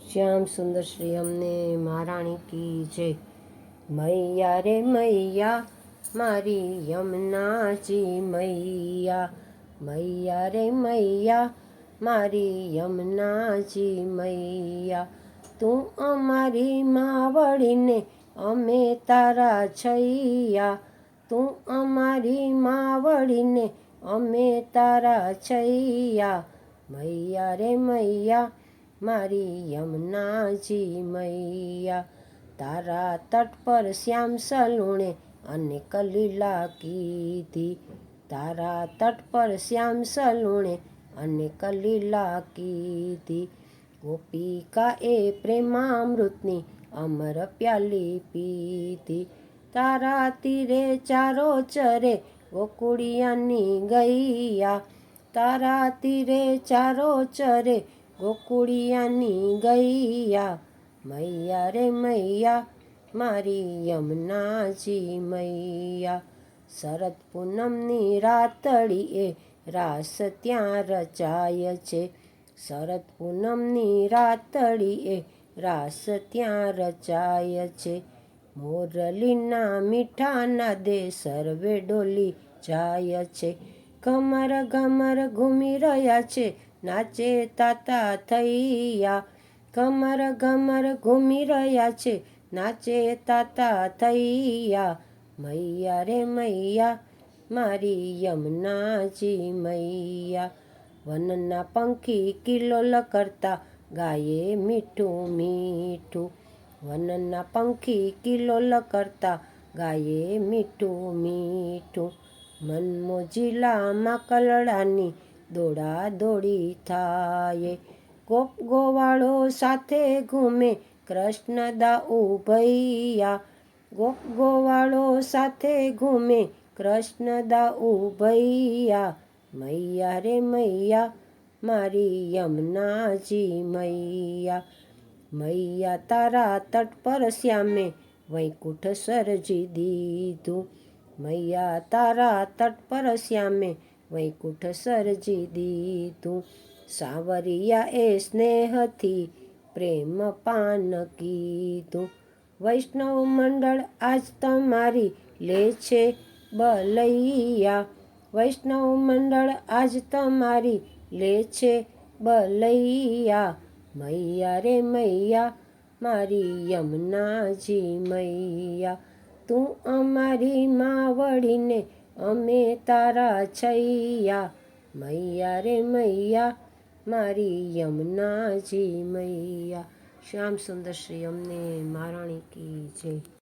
શ્યામ સુંદર શ્રી અમને મહારાણી કી જય। મૈયા રે મૈયા મારી યમુનાજી મૈયા, મૈયા રે મૈયા મારી યમુનાજી મૈયા। તું અમારી માવડીને અમે તારા છૈયા, તું અમારી માવડીને અમે તારા છૈયા। મૈયા રે મૈયા મારી યમુનાજી મૈયા। તારા તટ પર શ્યામ સલૂણે અને કલીલા કીધી, તારા તટ પર શ્યામ સલૂણે અને કલીલા કીધી। ગોપિકાએ પ્રેમામૃતની અમર પ્યાલી પીધી, તારા તીરે ચારો ચરે ગોકુળિયાની ગૈયા, તારા તીરે ચારો ચરે ગોકુળિયાની ગૈયા। મૈયા રે મૈયા મારી યમુનાજી મૈયા। શરદ પૂનમની રાતડીએ રાસ ત્યાં રચાય છે, શરદ પૂનમની રાતડીએ રાસ ત્યાં રચાય છે। મોરલીના મીઠા નાદે સર્વે ડોલી જાય છે, ઘમર ઘમર ઘૂમી રહ્યા છે નાચે તાતા થૈયા, ઘમર ઘમર ઘૂમી રહ્યા છે નાચે તાતા થૈયા। મૈયા રે મૈયા મારી યમુનાજી મૈયા। વનના પંખી કિલોલ કરતા ગાયે મીઠું મીઠું, વનના પંખી કિલોલ કરતા ગાયે મીઠું મીઠું। મનમોજીલામાં કલડાની દોડા દોડી થાય, ગોપ ગોવાળો સાથે ઘૂમે કૃષ્ણ દાઉ ભૈયા, ગોપ ગોવાળો સાથે ઘૂમે કૃષ્ણ દાઉ ભૈયા। મૈયા રે મૈયા મારી યમુનાજી મૈયા। મૈયા તારા તટ પર શ્યામે વૈકુંઠ સર્જી દીધું, મૈયા તારા તટ પર શ્યામે વૈકુંઠ સર્જી દીધું। સાવરિયાએ સ્નેહથી પ્રેમ પાન કીધું, વૈષ્ણવ મંડળ આજ તમારી લે છે બલૈયા, વૈષ્ણવ મંડળ આજ તમારી લે છે બલૈયા। મૈયા રે મૈયા મારી યમુનાજી મૈયા। તું અમારી માવડીને અમે તારા છૈયા, મૈયા રે મૈયા મારી યમુનાજી મૈયા। શ્યામ સુંદર શ્રી અમને મહારાણી કી જય।